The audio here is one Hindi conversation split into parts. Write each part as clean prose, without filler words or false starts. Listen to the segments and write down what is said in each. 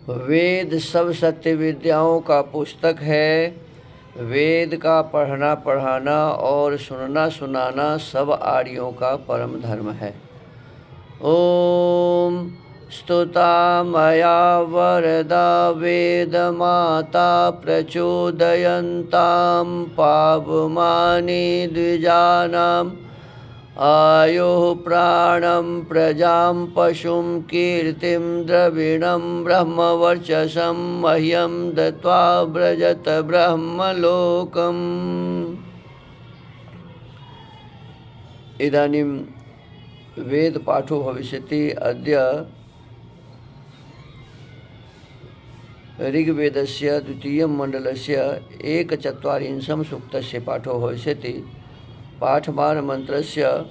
वेद सब सत्य विद्याओं का पुस्तक है। वेद का पढ़ना पढ़ाना और सुनना सुनाना सब आर्यों का परम धर्म है। ओम स्तुता मया वरदा वेद माता प्रचोदयन्तां पावमानि द्विजानाम् आयुः प्राणं प्रजां पशुं कीर्तिं द्रविणं ब्रह्मवर्चसं मह्यं दत्त्वा व्रजत ब्रह्मलोकम्। इदानीं वेद पाठो भविष्यति। अद्य ऋग्वेदस्य द्वितीयं मण्डलस्य 41 सूक्तस्य पाठो भविष्यति। पाठमान मंत्रस्य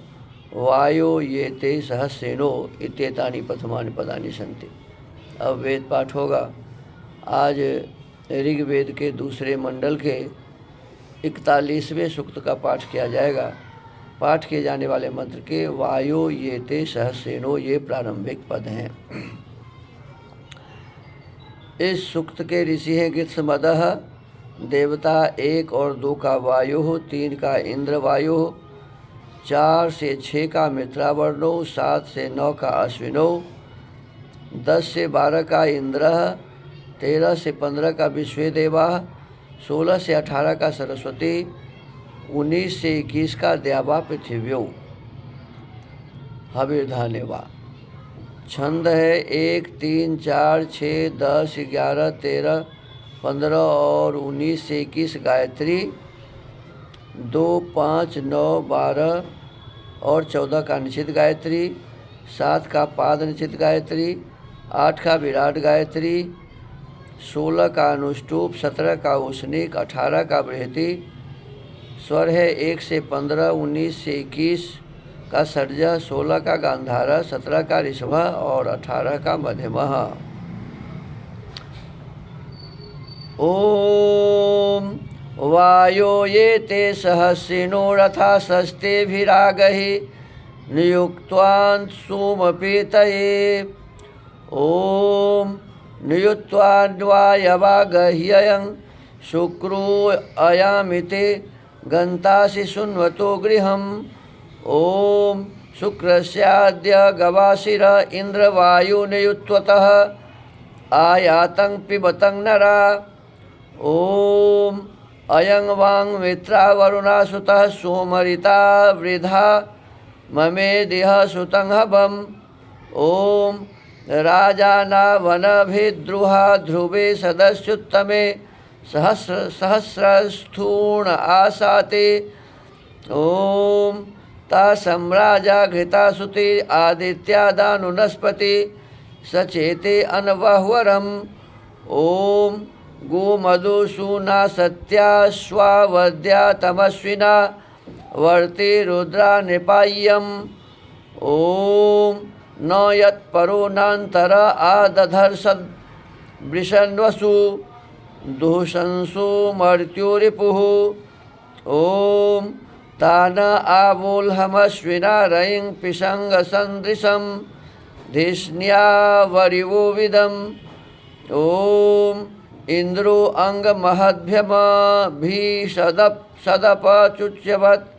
वायो ये ते सहस्रेनो इत्येतानि प्रथमानि पदानि सन्ति। अब वेद पाठ होगा। आज ऋग्वेद के दूसरे मंडल के 41वें सूक्त का पाठ किया जाएगा। पाठ किए जाने वाले मंत्र के वायो ये ते सहस्रेनो ये प्रारंभिक पद हैं। इस सूक्त के ऋषि हैं गृत्समदः। देवता 1 और 2 का वायु, 3 का इंद्र वायु, 4 से 6 का मित्रावर्णो, 7 से 9 का अश्विनो, 10 से 12 का इंद्र, 13 से 15 का विश्वेदेवा, 16 से 18 का सरस्वती, 19 से 21 का द्यावा पृथिव्यो हविर्धानेवा। छंद है 1, 3, 4, 6, 10, 11, 13, 15 और 19 से 21 गायत्री, 2, 5, 9, 12 और 14 का निश्चित गायत्री, 7 का पाद निश्चित गायत्री, 8 का विराट गायत्री, 16 का अनुष्टुप, 17 का उष्णिक, 18 का बृहति। स्वर है 1 से 15, 19 से 21 का षड्ज, 16 का गांधारा, 17 का ऋषभ और 18 का मध्यमः। ओम वायो ये ते सहस्रिनो रथा सस्तेभिरागहि नियुक्त्वान् सोमपीतये। ओम नियुक्त्वान्वायवागह्ययं शुक्रो अयामिते गन्तासि सुन्वतो गृहम्। ओम शुक्रस्याद्य गवाशिर इन्द्रवायुनियुत्वतः आयातं पिबतं नरा। ओम अयं वांग मित्रावरुणासुतः सोमरिता वृधा ममेदिह सुतं हवम्। ओम राजाना वनभिद्रुहा ध्रुवे सदस्युत्तमे सहस्रस्थूण आसाते। ओम ता सम्राजा घृतासुते आदित्यादानुनस्पति सचेते अनवह्वरम्। ओम गोमधुसूना सत्या स्वावद्या तमस्विना वर्ते रुद्रा नृपाय्यम्। ओम न यत्परो नान्तर आदधर्षद् वृषन्वसु दुःशंसो मर्त्युरिपुः। ओम तान आमूल्हमश्विना रयिं पिशङ्गसन्दृशं धिष्ण्यावरिवो विदम्। ओम इंद्रो अंगमहद्भ्यमभिषदपचुच्यवत्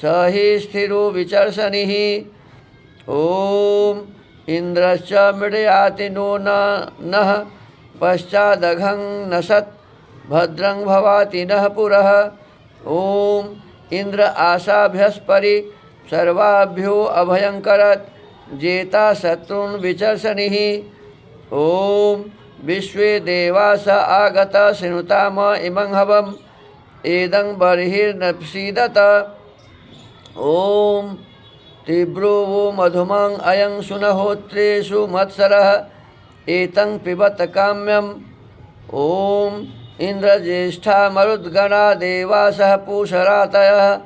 स हि स्थिरो विचर्षणिः। ओम इंद्रश्च मृडयाति नो नः पश्चादघं नशत् भद्रं भवाति नः पुरः। ओम इंद्र आशाभ्यस्परि सर्वाभ्यो अभयंकरत् जेता शत्रुन् विचर्षणिः। ओम विश्वे देवास आगत शृणुताम इमं हवम् एदं बर्हिर्नप्सीदत। ओम तीव्रो वो मधुमं अयं सुनहोत्रेषु मत्सरः एतं पिबत काम्यम्। ओम इंद्रज्येष्ठा मरुद्गणा देवासः पूषरातयः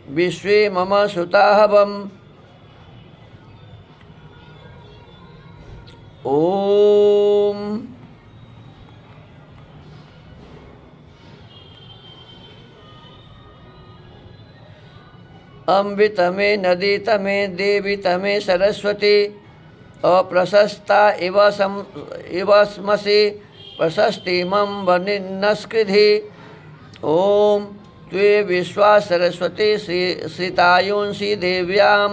विश्वे मम सुता हवम्। ओम अम्बितमे नदी तमे देवी तमे सरस्वती अप्रशस्ता इव स्मसि प्रशस्तिमं वनिन्नस्कृधि। ओम त्वे विश्वा सरस्वती श्रितायुंसि देव्यां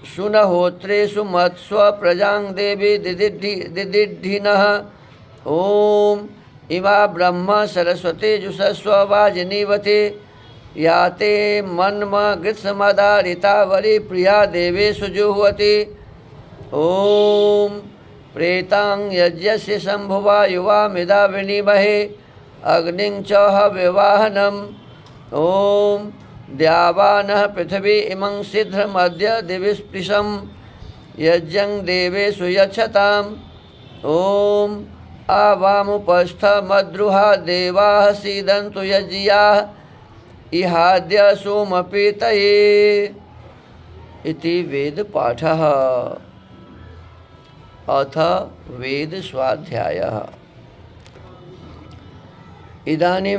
सुनहोत्रेषु मत्स्व प्रजां देवी दिदिद्धिनः। ओम इमा ब्रह्म सरस्वती जुषस्व वाजनीवती याते मन्म गृत्समदारितावरी प्रिया देवेषु जुह्वति। ओम प्रेतां यज्ञस्य शम्भुवा युवा मिदा विनिमहे अग्निं च विवाहनम्। ओम द्यावानः पृथिवी इमं सिद्धमद्य दिविस्पृशं यज्ञं देवेषु यच्छताम्। ओम आवामुपस्थ मद्रुहा देवाः सीदन्तु यज्ञाः इहाद्य सोमपीतये। इति वेद पाठः अथ वेद स्वाध्यायः। इदानीं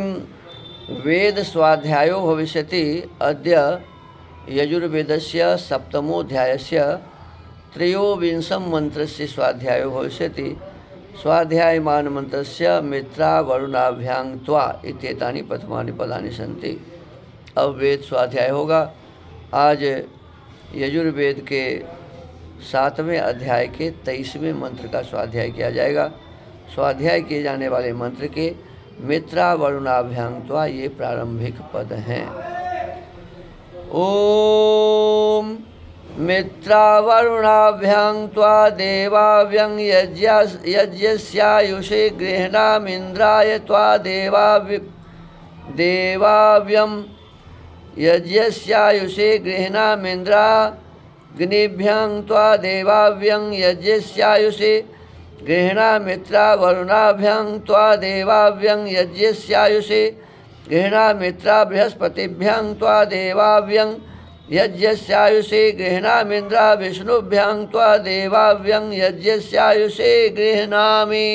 वेद स्वाध्यायो भविष्यति। अद्य यजुर्वेदस्य सप्तमोऽध्यायस्य त्रयोविंशं मन्त्रस्य स्वाध्यायो भविष्यति। स्वाध्यायमान मन्त्रस्य मित्रा वरुणाभ्यां त्वा इत्येतानि प्रथमानि पदानि सन्ति। अब वेद स्वाध्याय होगा। आज यजुर्वेद के 7वें अध्याय के 23वें मंत्र का स्वाध्याय किया जाएगा। स्वाध्याय किए जाने वाले मंत्र के मित्रा वरुणाभ्यां त्वा ये प्रारंभिक पद हैं। ओम मित्रा वरुणाभ्यां त्वा देवाव्यं यज्ञस्यायुषे गृह्णामिन्द्राय त्वा देवाव्यं यज्ञस्यायुषे गृह्णामिन्द्राग्निभ्यां त्वा देवाव्यं यज्ञस्यायुषे गृह्णामित्रा वरुणाभ्यां त्वा देवाव्यं यज्ञस्यायुषे गृह्णामित्रा बृहस्पतिभ्यां त्वा देवाव्यं यज्ञस्यायुषे गृह्णामिन्द्रा विष्णुभ्यां त्वा देवाव्यं यज्ञस्यायुषे गृह्णामि।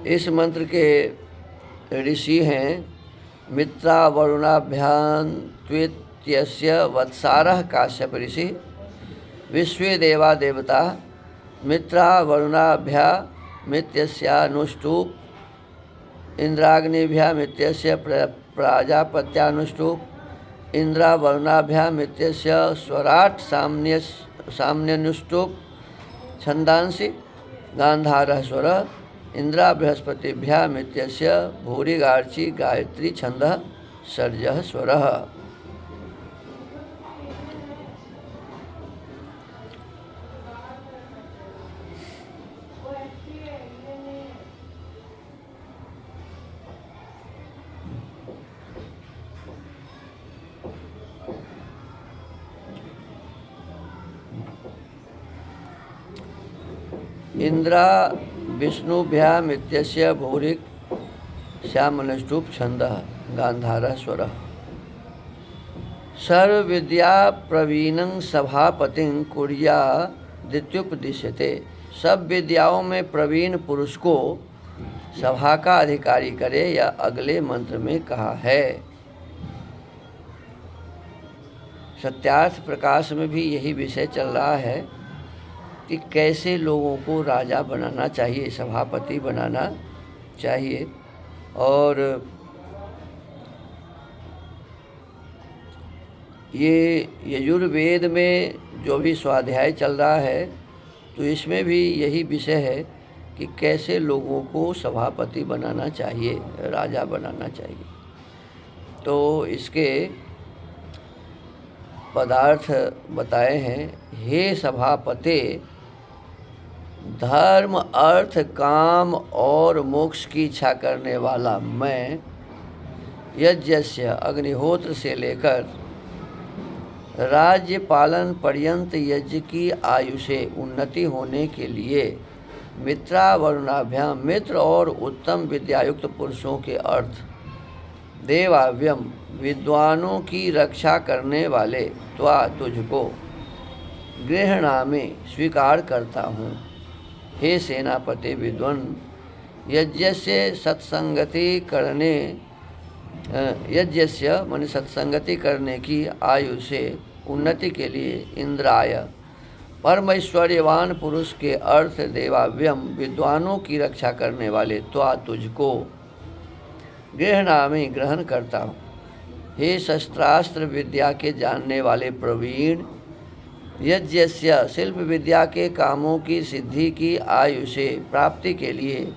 इस मंत्र के ऋषि हैं मित्रा वरुणाभ्यां त्वेत्यस्य वत्सारः काश्यप ऋषि। विश्वे देवा देवता मित्रा वरुणाभ्या मित्यस्यानुष्टुप इंद्राग्निभ्या मित्यस्य प्राजापत्यानुष्टुप इंद्रा वरुणाभ्या मित्यस्य स्वराट साम्यनुष्टुप छंदांसि गांधारः स्वरः इंद्रा बृहस्पतिभ्या मित्यस्य भूरिगार्ची गायत्री छंदः सर्जः स्वरः। इंद्रा विष्णुभ्याम इत्यस्य भूरिक श्यामनुष्टुप छंदः गांधारः स्वरः। सर्वविद्या प्रवीणं सभापतिं कुर्यादित्युपदिश्यते। सब विद्याओं में प्रवीण पुरुष को सभा का अधिकारी करे, या अगले मंत्र में कहा है। सत्यार्थ प्रकाश में भी यही विषय चल रहा है कि कैसे लोगों को राजा बनाना चाहिए, सभापति बनाना चाहिए। और ये यजुर्वेद में जो भी स्वाध्याय चल रहा है, तो इसमें भी यही विषय है कि कैसे लोगों को सभापति बनाना चाहिए, राजा बनाना चाहिए। तो इसके पदार्थ बताए हैं। हे सभापते, धर्म अर्थ काम और मोक्ष की इच्छा करने वाला मैं यज्ञस्य अग्निहोत्र से लेकर राज्य पालन पर्यंत यज्ञ की आयु से उन्नति होने के लिए मित्रा वरुणाभ्याम मित्र और उत्तम विद्यायुक्त पुरुषों के अर्थ देवाव्यम विद्वानों की रक्षा करने वाले त्वा तुझको गृहणामि स्वीकार करता हूँ। हे सेनापति विद्वन, यज्ञस्य सत्संगति करने यज्ञस्य माने सत्संगति करने की आयु से उन्नति के लिए इंद्राय, परमैश्वर्यवान पुरुष के अर्थ देवाव्यम, विद्वानों की रक्षा करने वाले त्वा तुझको गृहणामि ग्रहण करता हूँ। हे शस्त्रास्त्र विद्या के जानने वाले प्रवीण, यज्ञस्य शिल्प विद्या के कामों की सिद्धि की आयु से प्राप्ति के लिए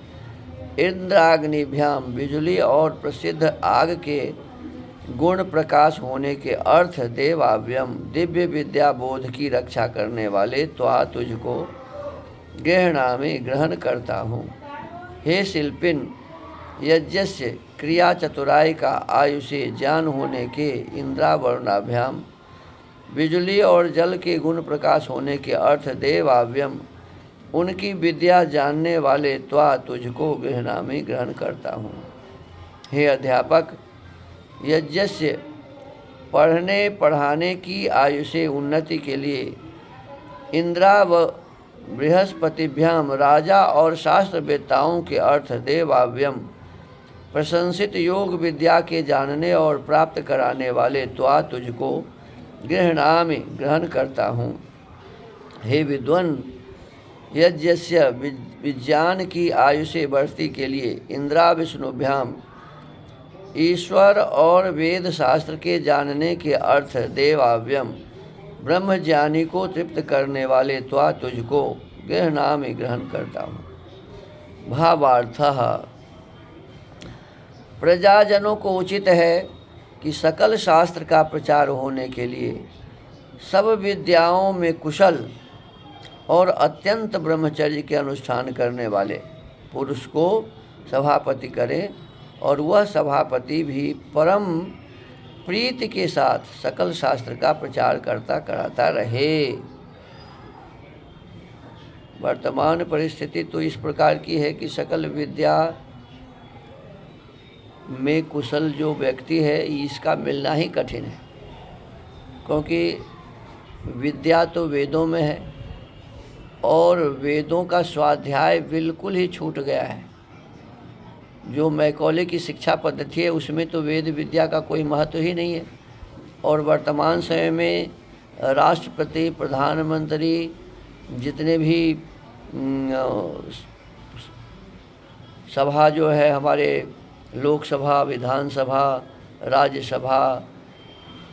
इंद्राग्निभ्याम, बिजली और प्रसिद्ध आग के गुण प्रकाश होने के अर्थ देवाव्यम, दिव्य विद्या बोध की रक्षा करने वाले त्वा तुझको गृहणामि ग्रहण करता हूँ। हे शिल्पिन, यज्ञस्य क्रिया चतुराई का आयु से ज्ञान होने के इंद्रावर्णाभ्याम, बिजली और जल के गुण प्रकाश होने के अर्थ देवाव्यम, उनकी विद्या जानने वाले त्वा तुझको गृहणामि ग्रहण करता हूँ। हे अध्यापक, यज्ञस्य पढ़ने पढ़ाने की आयु से उन्नति के लिए इंद्रा व बृहस्पतिभ्याम, राजा और शास्त्रवेत्ताओं के अर्थ देवाव्यम, प्रशंसित योग विद्या के जानने और प्राप्त कराने वाले त्वा तुझको गृहणामि ग्रहण करता हूँ। हे विद्वन, यज्ञस्य विज्ञान की आयु से बढ़ती के लिए इंद्रा विष्णुभ्याम, ईश्वर और वेद शास्त्र के जानने के अर्थ देवाव्यम, ब्रह्मज्ञानी को तृप्त करने वाले त्वा तुझको गृहणामि ग्रहण करता हूँ। भावार्थः, प्रजाजनों को उचित है कि सकल शास्त्र का प्रचार होने के लिए सब विद्याओं में कुशल और अत्यंत ब्रह्मचर्य के अनुष्ठान करने वाले पुरुष को सभापति करे, और वह सभापति भी परम प्रीति के साथ सकल शास्त्र का प्रचार करता कराता रहे। वर्तमान परिस्थिति तो इस प्रकार की है कि सकल विद्या में कुशल जो व्यक्ति है इसका मिलना ही कठिन है, क्योंकि विद्या तो वेदों में है और वेदों का स्वाध्याय बिल्कुल ही छूट गया है। जो मैकॉले की शिक्षा पद्धति है उसमें तो वेद विद्या का कोई महत्व ही नहीं है। और वर्तमान समय में राष्ट्रपति, प्रधानमंत्री, जितने भी सभा जो है हमारे लोकसभा, विधानसभा, राज्यसभा,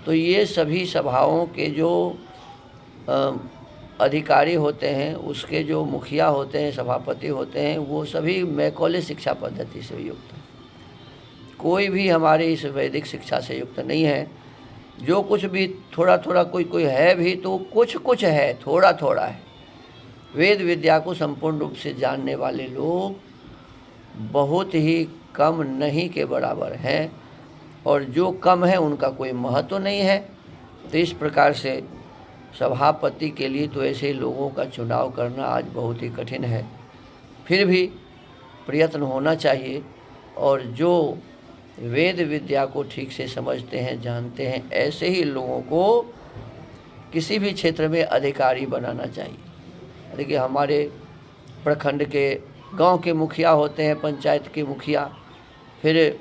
तो ये सभी सभाओं के जो अधिकारी होते हैं, उसके जो मुखिया होते हैं, सभापति होते हैं, वो सभी मैकॉले शिक्षा पद्धति से युक्त हैं। कोई भी हमारे इस वैदिक शिक्षा से युक्त नहीं है। जो कुछ भी थोड़ा थोड़ा कोई है भी तो कुछ है, थोड़ा थोड़ा है। वेद विद्या को संपूर्ण रूप से जानने वाले लोग बहुत ही कम नहीं के बराबर हैं, और जो कम है उनका कोई महत्व नहीं है। तो इस प्रकार से सभापति के लिए तो ऐसे लोगों का चुनाव करना आज बहुत ही कठिन है। फिर भी प्रयत्न होना चाहिए, और जो वेद विद्या को ठीक से समझते हैं, जानते हैं, ऐसे ही लोगों को किसी भी क्षेत्र में अधिकारी बनाना चाहिए। देखिए, हमारे प्रखंड के, गांव के मुखिया होते हैं, पंचायत के मुखिया, फिर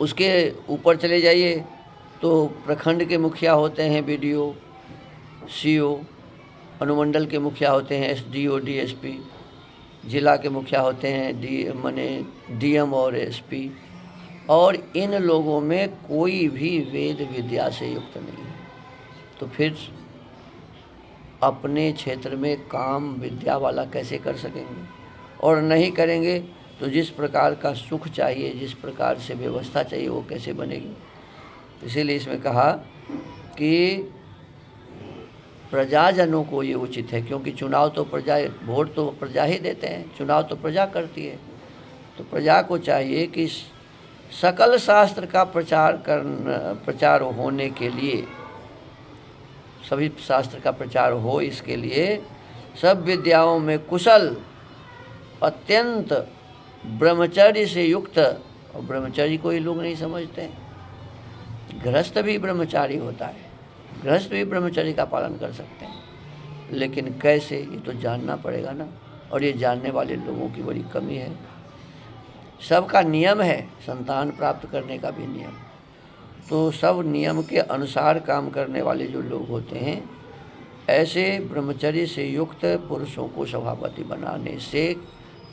उसके ऊपर चले जाइए तो प्रखंड के मुखिया होते हैं बीडीओ, सीओ, अनुमंडल के मुखिया होते हैं एसडीओ, डीएसपी, जिला के मुखिया होते हैं डीएम और एसपी, और इन लोगों में कोई भी वेद विद्या से युक्त नहीं है। तो फिर अपने क्षेत्र में काम विद्या वाला कैसे कर सकेंगे? और नहीं करेंगे तो जिस प्रकार का सुख चाहिए, जिस प्रकार से व्यवस्था चाहिए, वो कैसे बनेगी? इसीलिए इसमें कहा कि प्रजाजनों को ये उचित है, क्योंकि चुनाव तो प्रजा, वोट तो प्रजा ही देते हैं, चुनाव तो प्रजा करती है। तो प्रजा को चाहिए कि सकल शास्त्र का प्रचार होने के लिए, सभी शास्त्र का प्रचार हो, इसके लिए सब विद्याओं में कुशल, अत्यंत ब्रह्मचर्य से युक्त, और ब्रह्मचर्य को ही लोग नहीं समझते हैं। गृहस्थ भी ब्रह्मचारी होता है, गृहस्थ भी ब्रह्मचर्य का पालन कर सकते हैं, लेकिन कैसे, ये तो जानना पड़ेगा ना, और ये जानने वाले लोगों की बड़ी कमी है। सबका नियम है, संतान प्राप्त करने का भी नियम, तो सब नियम के अनुसार काम करने वाले जो लोग होते हैं, ऐसे ब्रह्मचर्य से युक्त पुरुषों को सभापति बनाने से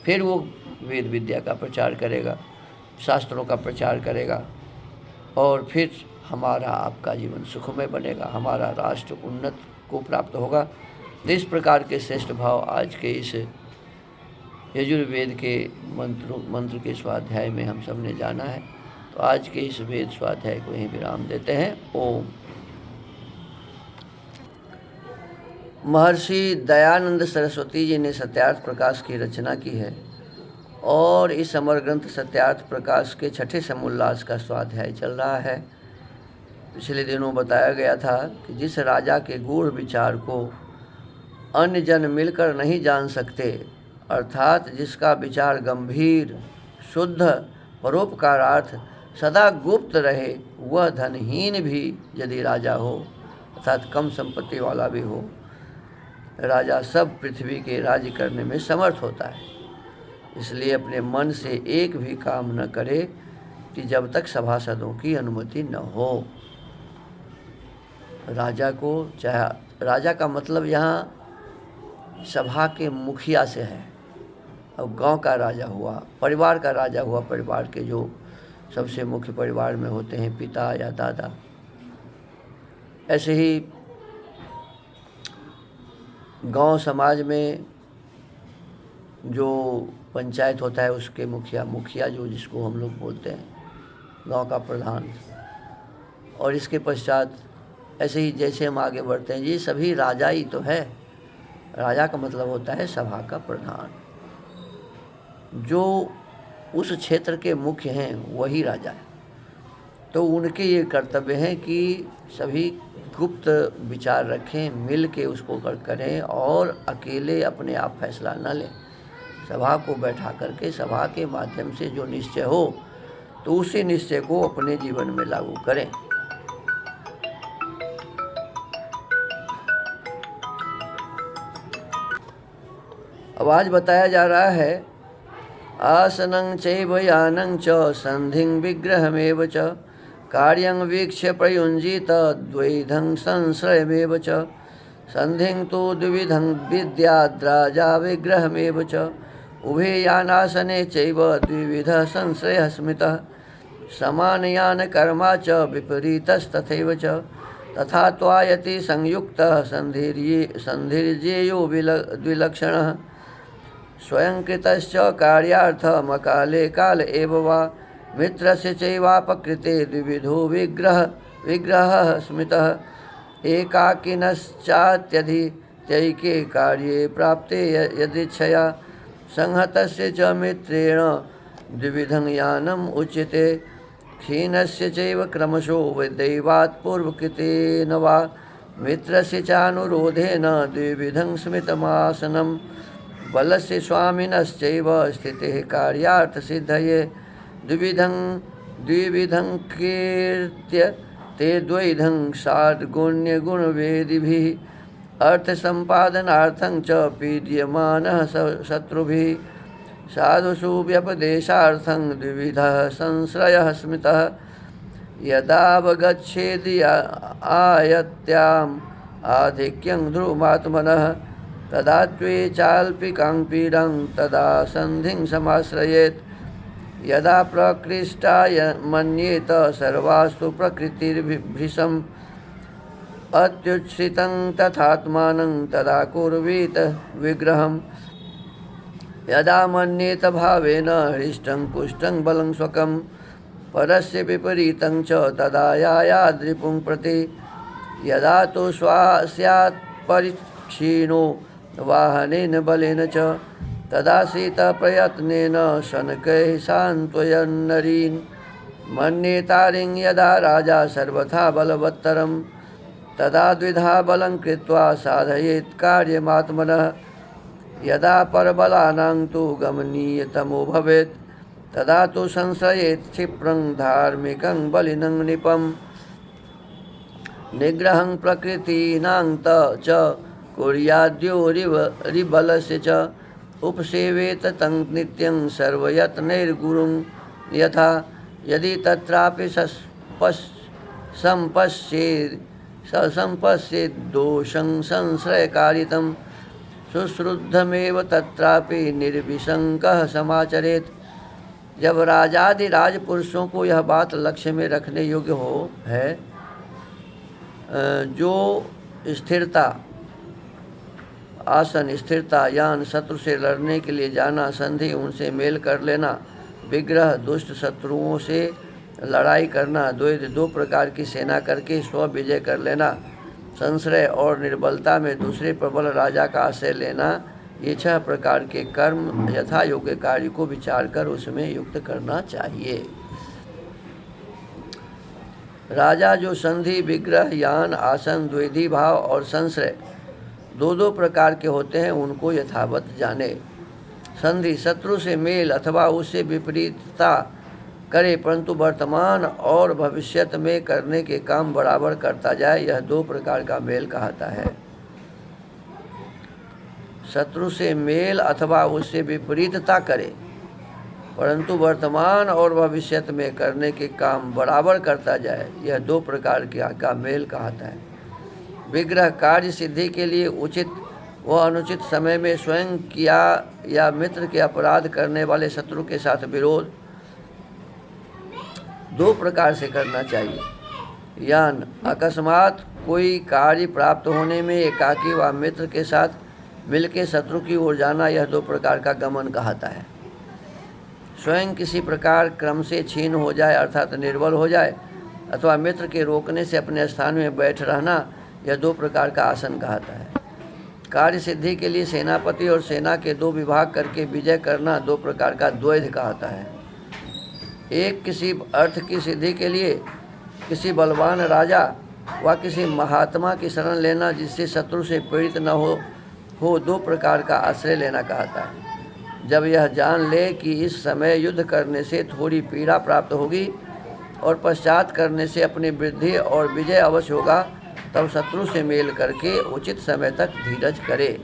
फिर वो वेद विद्या का प्रचार करेगा, शास्त्रों का प्रचार करेगा, और फिर हमारा आपका जीवन सुखमय बनेगा, हमारा राष्ट्र उन्नत को प्राप्त होगा। तो इस प्रकार के श्रेष्ठ भाव आज के इस यजुर्वेद के मंत्र के स्वाध्याय में हम सब ने जाना है। तो आज के इस वेद स्वाध्याय को यहीं विराम देते हैं। ओम। महर्षि दयानंद सरस्वती जी ने सत्यार्थ प्रकाश की रचना की है और इस अमर ग्रंथ सत्यार्थ प्रकाश के छठे समोल्लास का स्वाध्याय चल रहा है। पिछले दिनों बताया गया था कि जिस राजा के गूढ़ विचार को अन्य जन मिलकर नहीं जान सकते, अर्थात जिसका विचार गंभीर, शुद्ध, परोपकारार्थ सदा गुप्त रहे, वह धनहीन भी यदि राजा हो, अर्थात कम संपत्ति वाला भी हो, राजा सब पृथ्वी के राज्य करने में समर्थ होता है। इसलिए अपने मन से एक भी काम न करे कि जब तक सभासदों की अनुमति न हो। राजा को, चाहे राजा का मतलब यहाँ सभा के मुखिया से है। अब गांव का राजा हुआ, परिवार का राजा हुआ, परिवार के जो सबसे मुख्य परिवार में होते हैं पिता या दादा। ऐसे ही गांव समाज में जो पंचायत होता है उसके मुखिया जो जिसको हम लोग बोलते हैं, गांव का प्रधान। और इसके पश्चात ऐसे ही जैसे हम आगे बढ़ते हैं, ये सभी राजा ही तो है। राजा का मतलब होता है सभा का प्रधान। जो उस क्षेत्र के मुख्य हैं वही राजा है। तो उनके ये कर्तव्य है कि सभी गुप्त विचार रखें, मिल के उसको करें और अकेले अपने आप फैसला न लें। सभा को बैठा करके सभा के माध्यम से जो निश्चय हो तो उसी निश्चय को अपने जीवन में लागू करें। अब आज बताया जा रहा है आसनं चैव यानं च संधिं विग्रहमेव च कार्यं वीक्ष्य प्रयुञ्जीत द्वैधं संश्रयमेव च संधिं तु द्विविधं विद्याद् राजा विग्रहमेव च उभे यानासने चैव द्विविधः संश्रयः स्मृतः समानयान कर्मा च विपरीतस्तथैव च तथा त्वायति संयुक्तः संधिर्जेयो द्विलक्षणः स्वयं कृतश्च कार्यार्थमकाले काल एव वा मित्रस्य चैवापकृते द्विविधो विग्रहः स्मृतः एकाकिनश्चात्यधित्यैके कार्ये प्राप्ते यदिच्छया संहतस्य च मित्रेण द्विविधं यानम् उच्यते क्षीणस्य चैव क्रमशो दैवात् पूर्वकृतेन वा मित्रस्य चानुरोधेन द्विविधं स्मृतमासनं बलस्य स्वामिनश्चैव स्थितिः कार्यार्थसिद्धये द्विविधं कीर्त्य ते द्वैधं षाड्गुण्यगुणवेदिभिः अर्थसम्पादनार्थं च पीड्यमानः शत्रुभिः साधुषु व्यपदेशार्थं द्विविधः संश्रयः स्मृतः यदावगच्छेदि आयत्याम् आधिक्यं ध्रुवात्मनः तदा त्वे चाल्पिकां पीडं तदा संधिं समाश्रयेत् यदा प्रकृष्टाय मन्येत सर्वास्तु प्रकृतिर्भृशम् अत्युच्छ्रितं तथात्मानं तदा कुर्वीत विग्रहम् यदा मन्येत भावेन हृष्टं पुष्टं बलं स्वकं परस्य विपरीतं च तदा यायाद्रिपुं प्रति यदा तु स्यात् परिक्षीणो वाहनेन बलेन च तदा शीतप्रयत्नेन शनकैः सान्त्वयन्नरीन् मन्येतारिं यदा राजा सर्वथा बलवत्तरं तदा द्विधा बलं कृत्वा साधयेत् कार्यमात्मनः यदा परबलानां तु गमनीयतमो भवेत् तदा तु संश्रयेत् क्षिप्रं धार्मिकं बलिनं नृपं निग्रहं प्रकृतीनां च कुर्याद्योरिबलस्य च उपसेवेत तं नित्यं सर्वयत्नैर्गुरुं यथा यदि तत्रापि संपश्येत् दोषं संश्रयकारितं सुश्रुद्धमेव तत्रापि निर्विशंकः समाचरेत्। जब राजादि राजपुरुषों को यह बात लक्ष्य में रखने योग्य हो है, जो स्थिरता, आसन, स्थिरता, यान, शत्रु से लड़ने के लिए जाना, संधि, उनसे मेल कर लेना, विग्रह, दुष्ट शत्रुओं से लड़ाई करना, द्वैध, दो प्रकार की सेना करके स्व विजय कर लेना, संश्रय और निर्बलता में दूसरे प्रबल राजा का आश्रय लेना, ये 6 प्रकार के कर्म यथा योग्य कार्य को विचार कर उसमें युक्त करना चाहिए। राजा जो संधि, विग्रह, यान, आसन, द्विधि भाव और संश्रय 2-2 प्रकार के होते हैं, उनको यथावत जाने। संधि, शत्रु से मेल अथवा उससे विपरीतता करे, परंतु वर्तमान और भविष्यत में करने के काम बराबर करता जाए, यह 2 प्रकार का मेल कहता है। शत्रु से मेल अथवा उससे विपरीतता करे, परंतु वर्तमान और भविष्यत में करने के काम बराबर करता जाए, यह 2 प्रकार का मेल कहता है। विग्रह, कार्य सिद्धि के लिए उचित व अनुचित समय में स्वयं किया या मित्र के अपराध करने वाले शत्रु के साथ विरोध 2 प्रकार से करना चाहिए। यान, अकस्मात कोई कार्य प्राप्त होने में एकाकी व मित्र के साथ मिलके शत्रु की ओर जाना, यह 2 प्रकार का गमन कहता है। स्वयं किसी प्रकार क्रम से छीन हो जाए अर्थात निर्बल हो जाए, अथवा मित्र के रोकने से अपने स्थान में बैठ रहना, यह 2 प्रकार का आसन कहता है। कार्य सिद्धि के लिए सेनापति और सेना के 2 विभाग करके विजय करना 2 प्रकार का द्वैध कहता है। एक, किसी अर्थ की सिद्धि के लिए किसी बलवान राजा व किसी महात्मा की शरण लेना जिससे शत्रु से पीड़ित न हो 2 प्रकार का आश्रय लेना कहता है। जब यह जान ले कि इस समय युद्ध करने से थोड़ी पीड़ा प्राप्त होगी और पश्चात करने से अपनी वृद्धि और विजय अवश्य होगा, तब शत्रु से मेल करके उचित समय तक धीरज करे।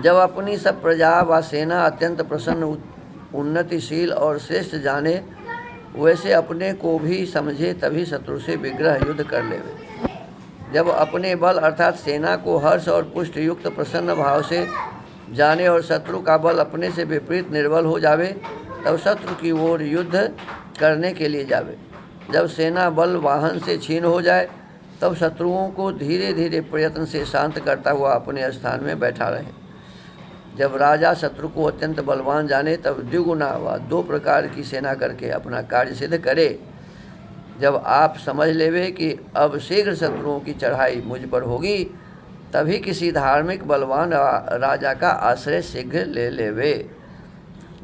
जब अपनी सब प्रजा व सेना अत्यंत प्रसन्न, उन्नतिशील और श्रेष्ठ जाने, वैसे अपने को भी समझे, तभी शत्रु से विग्रह युद्ध कर लेवे। जब अपने बल अर्थात सेना को हर्ष और पुष्ट युक्त प्रसन्न भाव से जाने और शत्रु का बल अपने से विपरीत निर्बल हो जावे, तब शत्रु की ओर युद्ध करने के लिए जावे। जब सेना बल वाहन से छीन हो जाए, तब शत्रुओं को धीरे धीरे प्रयत्न से शांत करता हुआ अपने स्थान में बैठा रहे। जब राजा शत्रु को अत्यंत बलवान जाने, तब द्विगुना व 2 प्रकार की सेना करके अपना कार्य सिद्ध करे। जब आप समझ लेवे कि अब शीघ्र शत्रुओं की चढ़ाई मुझ पर होगी, तभी किसी धार्मिक बलवान राजा का आश्रय शीघ्र ले लेवे,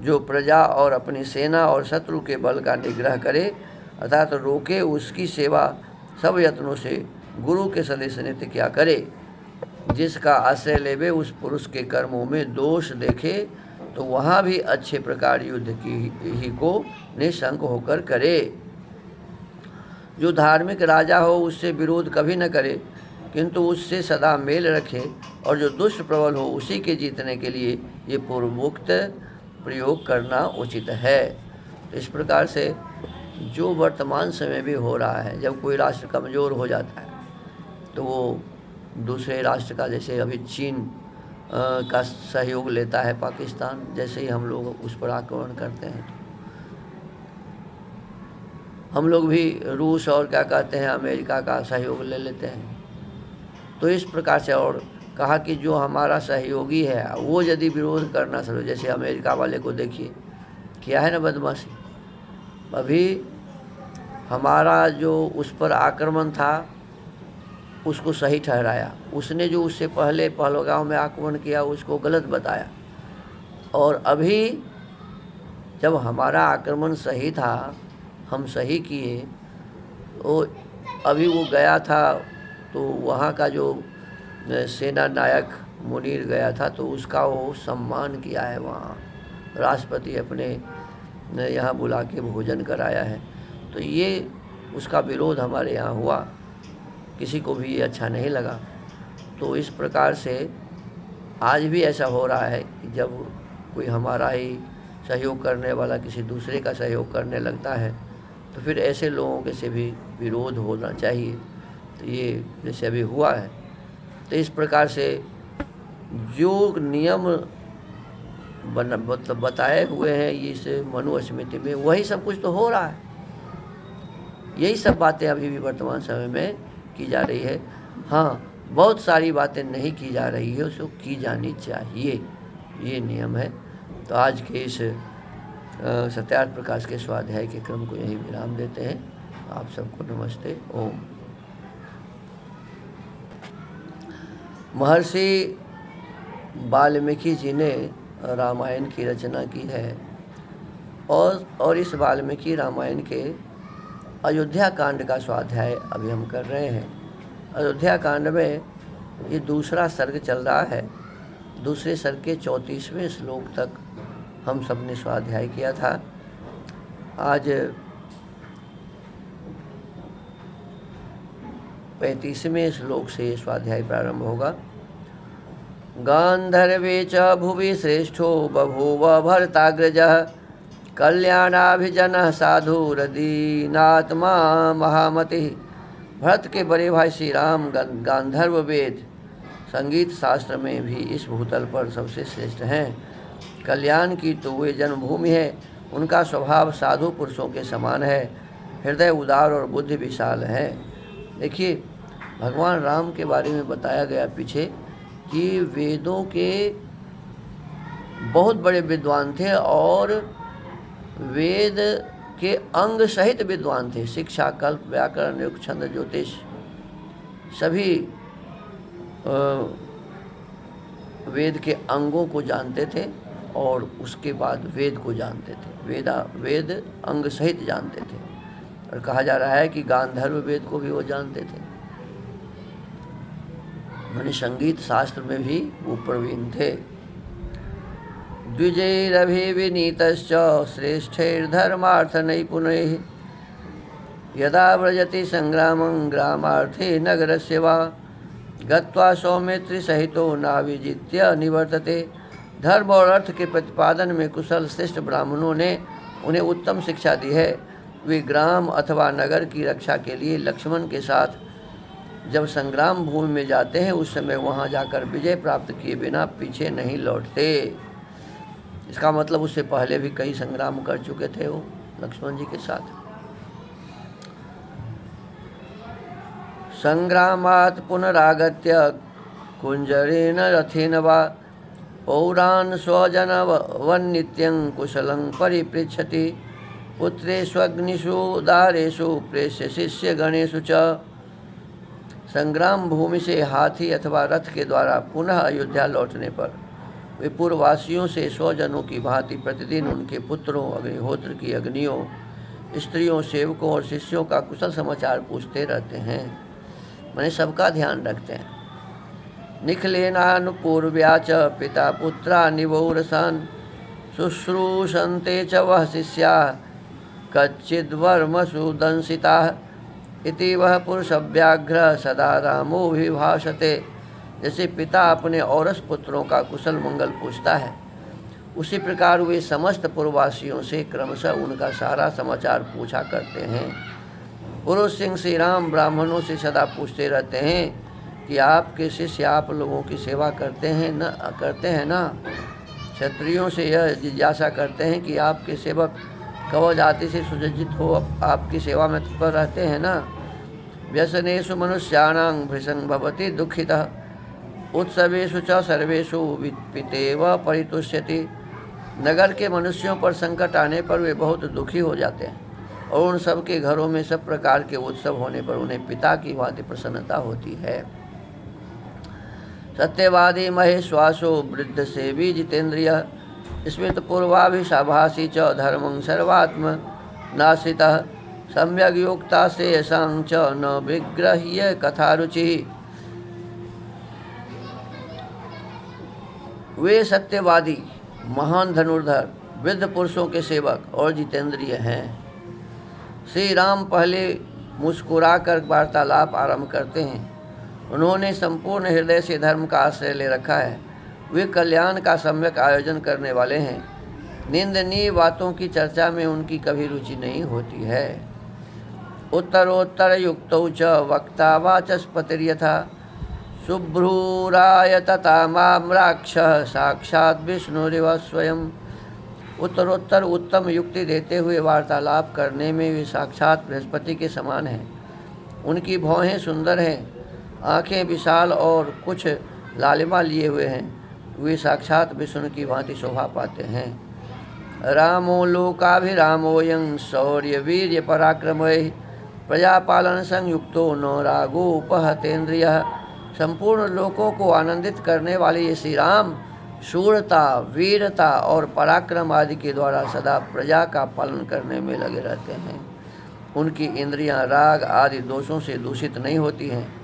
जो प्रजा और अपनी सेना और शत्रु के बल का निग्रह करे अर्थात रोके, उसकी सेवा सब यत्नों से गुरु के सदस्य नित्य क्या करे। जिसका आश्रय लेवे उस पुरुष के कर्मों में दोष देखे, तो वहाँ भी अच्छे प्रकार युद्ध की ही को निशंक होकर करे। जो धार्मिक राजा हो उससे विरोध कभी न करे, किंतु उससे सदा मेल रखे, और जो दुष्ट प्रबल हो उसी के जीतने के लिए ये पूर्वोक्त प्रयोग करना उचित है। तो इस प्रकार से जो वर्तमान समय में हो रहा है, जब कोई राष्ट्र कमज़ोर हो जाता है तो वो दूसरे राष्ट्र का, जैसे अभी चीन का सहयोग लेता है पाकिस्तान, जैसे ही हम लोग उस पर आक्रमण करते हैं, हम लोग भी रूस और क्या कहते हैं अमेरिका का सहयोग ले लेते हैं। तो इस प्रकार से, और कहा कि जो हमारा सहयोगी है वो यदि विरोध करना शुरू, जैसे अमेरिका वाले को देखिए क्या है ना बदमाशी। अभी हमारा जो उस पर आक्रमण था उसको सही ठहराया, उसने जो उससे पहले पहलगाम में आक्रमण किया उसको गलत बताया, और अभी जब हमारा आक्रमण सही था, हम सही किए, तो अभी वो गया था तो वहाँ का जो सेना नायक मुनीर गया था तो उसका वो सम्मान किया है, वहाँ राष्ट्रपति अपने यहाँ बुला के भोजन कराया है। तो ये उसका विरोध हमारे यहाँ हुआ, किसी को भी ये अच्छा नहीं लगा। तो इस प्रकार से आज भी ऐसा हो रहा है कि जब कोई हमारा ही सहयोग करने वाला किसी दूसरे का सहयोग करने लगता है तो फिर ऐसे लोगों के से भी विरोध होना चाहिए। तो ये जैसे अभी हुआ है, तो इस प्रकार से जो नियम बताए हुए हैं इस मनुस्मृति में, वही सब कुछ तो हो रहा है। यही सब बातें अभी भी वर्तमान समय में की जा रही है। हाँ, बहुत सारी बातें नहीं की जा रही है, उसको की जानी चाहिए, ये नियम है। तो आज के इस सत्यार्थ प्रकाश के स्वाध्याय के क्रम को यहीं विराम देते हैं। आप सबको नमस्ते, ओम। महर्षि वाल्मीकि जी ने रामायण की रचना की है और इस वाल्मीकि रामायण के अयोध्या कांड का स्वाध्याय अभी हम कर रहे हैं। अयोध्या कांड में ये दूसरा सर्ग चल रहा है। दूसरे सर्ग के 34वें श्लोक तक हम सब ने स्वाध्याय किया था। आज 35वें श्लोक से स्वाध्याय प्रारंभ होगा। गांधर्वे च भुवि श्रेष्ठो बभूव भरताग्रजः कल्याणाभिजनः साधुरदीनात्मा महामतिः। भरत के बड़े भाई श्री राम गांधर्व वेद संगीत शास्त्र में भी इस भूतल पर सबसे श्रेष्ठ हैं। कल्याण की तो वे जन्मभूमि है। उनका स्वभाव साधु पुरुषों के समान है। हृदय उदार और बुद्धि विशाल है। देखिए, भगवान राम के बारे में बताया गया पीछे कि वेदों के बहुत बड़े विद्वान थे और वेद के अंग सहित विद्वान थे। शिक्षा, कल्प, व्याकरण, योग, छंद, ज्योतिष सभी वेद के अंगों को जानते थे और उसके बाद वेद को जानते थे। वेद अंग सहित जानते थे। और कहा जा रहा है कि गांधर्व वेद को भी वो जानते थे। माने संगीत शास्त्र में भी वो प्रवीण थे। द्विजैरभिविनीतश्च श्रेष्ठैर्धर्मार्थ नैपुणैः यदा व्रजति संग्रामं ग्रामार्थे नगरस्य वा गत्वा सौमित्री सहितो नाविजित्य निवर्तते। धर्म और अर्थ के प्रतिपादन में कुशल श्रेष्ठ ब्राह्मणों ने उन्हें उत्तम शिक्षा दी है। वे ग्राम अथवा नगर की रक्षा के लिए लक्ष्मण के साथ जब संग्राम भूमि में जाते हैं उस समय वहां जाकर विजय प्राप्त किए बिना पीछे नहीं लौटते। इसका मतलब उससे पहले भी कई संग्राम कर चुके थे वो लक्ष्मण जी के साथ। संग्रामात् पुनरागत्य कुंजरेण रथेन वा पौरान् स्वजनवन्नित्यं कुशलं परिपृच्छति। पुत्रेष्वग्निषु दारेषु प्रेष्य शिष्य गणेषु च। संग्राम भूमि से हाथी अथवा रथ के द्वारा पुनः अयोध्या लौटने पर वे पूर्ववासियों से स्वजनों की भांति प्रतिदिन उनके पुत्रों, अग्निहोत्र की अग्नियों, स्त्रियों, सेवकों और शिष्यों का कुशल समाचार पूछते रहते हैं। मैंने सबका ध्यान रखते हैं। निखलेनानुपूर्व्या च पिता पुत्रा निवौरसान शुश्रूषन्ते च वह शिष्या कच्चिद्वर्मसु दंसिताः इति वह पुरुषव्याघ्र सदा रामो विभाषते। जैसे पिता अपने औरस पुत्रों का कुशल मंगल पूछता है, उसी प्रकार वे समस्त पूर्ववासियों से क्रमशः उनका सारा समाचार पूछा करते हैं। पुरुष सिंह श्री राम ब्राह्मणों से सदा पूछते रहते हैं कि आपके शिष्य आप लोगों की सेवा करते हैं ना। क्षत्रियों से यह जिज्ञासा करते हैं कि आपके सेवक कवच आदि से सुसज्जित हो आपकी सेवा में तत्पर रहते हैं ना। व्यसनेषु मनुष्याणां भृशं भवति दुःखितः उत्सवेषु च सर्वेषु वित्पितेव परितुष्यति। नगर के मनुष्यों पर संकट आने पर वे बहुत दुखी हो जाते हैं और उन सब के घरों में सब प्रकार के उत्सव होने पर उन्हें पिता की भांति प्रसन्नता होती है। सत्यवादी महेश्वासो वृद्ध सेवी जितेंद्रिय स्मृत पूर्वाभिषाभासी च धर्मं सर्वात्म नाश्रितः सम्यग् योक्ता से यशां च न विग्रह्य कथारुचि। वे सत्यवादी, महान धनुर्धर, वृद्ध पुरुषों के सेवक और जितेंद्रिय हैं। श्री राम पहले मुस्कुराकर वार्तालाप आरंभ करते हैं उन्होंने संपूर्ण हृदय से धर्म का आश्रय ले रखा है। वे कल्याण का सम्यक आयोजन करने वाले हैं। निंदनीय बातों की चर्चा में उनकी कभी रुचि नहीं होती है। उत्तरोत्तर युक्तौ च वक्ता वाचस्पतिर्यथा शुभ्रूराय तथा माम्राक्षः साक्षात् विष्णुरिव स्वयं। उत्तरोत्तर उत्तम युक्ति देते हुए वार्तालाप करने में वे साक्षात बृहस्पति के समान हैं। उनकी भौहें सुंदर हैं, आँखें विशाल और कुछ लालिमा लिए हुए हैं। वे साक्षात विष्णु की भांति शोभा पाते हैं। रामो लोकाभिरामोऽयं शौर्य वीर्य पराक्रमैः प्रजापालन संयुक्तो न रागोपहतेन्द्रियः। संपूर्ण लोकों को आनंदित करने वाले ये श्री राम शूरता, वीरता और पराक्रम आदि के द्वारा सदा प्रजा का पालन करने में लगे रहते हैं। उनकी इंद्रियां राग आदि दोषों से दूषित नहीं होती हैं।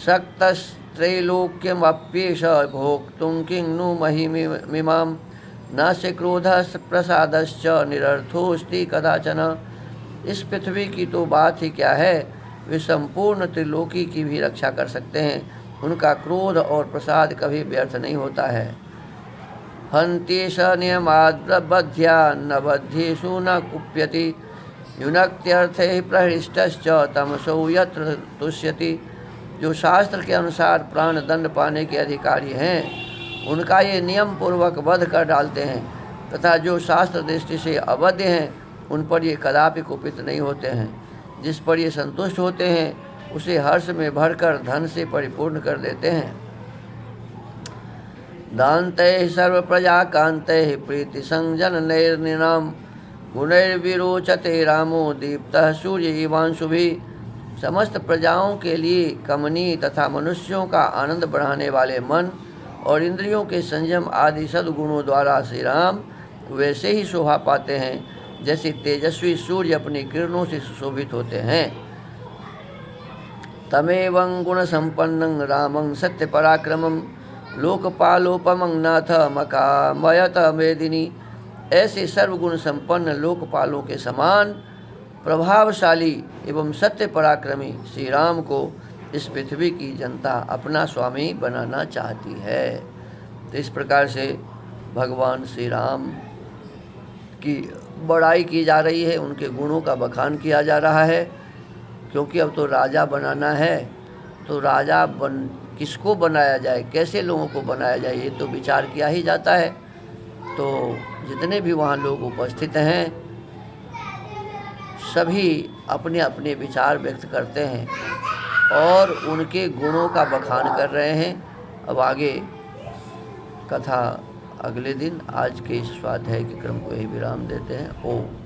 शक्तस्त्रैलोक्यमप्येष भोक्तुं किं नु महिमिमां नास्य क्रोधः प्रसादश्च निरर्थोऽस्ति कदाचन। इस पृथ्वी की तो बात ही क्या है, वे संपूर्ण त्रिलोकी की भी रक्षा कर सकते हैं। उनका क्रोध और प्रसाद कभी व्यर्थ नहीं होता है। हन्त्येष नियमाद्बध्या न बध्येषु न कुप्यति युनक्त्यर्थे प्रहृष्टश्च तमसो यत्र तुष्यति। जो शास्त्र के अनुसार प्राण दंड पाने के अधिकारी हैं, उनका ये नियम पूर्वक वध कर डालते हैं, तथा जो शास्त्र दृष्टि से अवध्य हैं, उन पर ये कदापि कुपित नहीं होते हैं। जिस पर ये संतुष्ट होते हैं, उसे हर्ष में भरकर धन से परिपूर्ण कर देते हैं। दान्ते सर्व प्रजा कांते प्रीति संजननैर्नृणाम् गुणैर्विरोचते रामो दीप्तः सूर्य इवांशुभि। समस्त प्रजाओं के लिए कमनीय तथा मनुष्यों का आनंद बढ़ाने वाले मन और इंद्रियों के संयम आदि सद्गुणों द्वारा श्री राम वैसे ही शोभा पाते हैं जैसे तेजस्वी सूर्य अपनी किरणों से सुशोभित होते हैं। तमेवं गुण संपन्नं रामं सत्य पराक्रमं लोकपालोपमं नाथ मकामयत मेदिनी। ऐसे सर्वगुण संपन्न लोकपालों के समान प्रभावशाली एवं सत्य पराक्रमी श्री राम को इस पृथ्वी की जनता अपना स्वामी बनाना चाहती है। तो इस प्रकार से भगवान श्री राम की बड़ाई की जा रही है, उनके गुणों का बखान किया जा रहा है। क्योंकि अब तो राजा बनाना है, तो राजा किसको बनाया जाए, कैसे लोगों को बनाया जाए, ये तो विचार किया ही जाता है। तो जितने भी वहाँ लोग उपस्थित हैं, सभी अपने अपने विचार व्यक्त करते हैं और उनके गुणों का बखान कर रहे हैं। अब आगे कथा अगले दिन। आज के इस स्वाध्याय के क्रम को यही विराम देते हैं। ओम।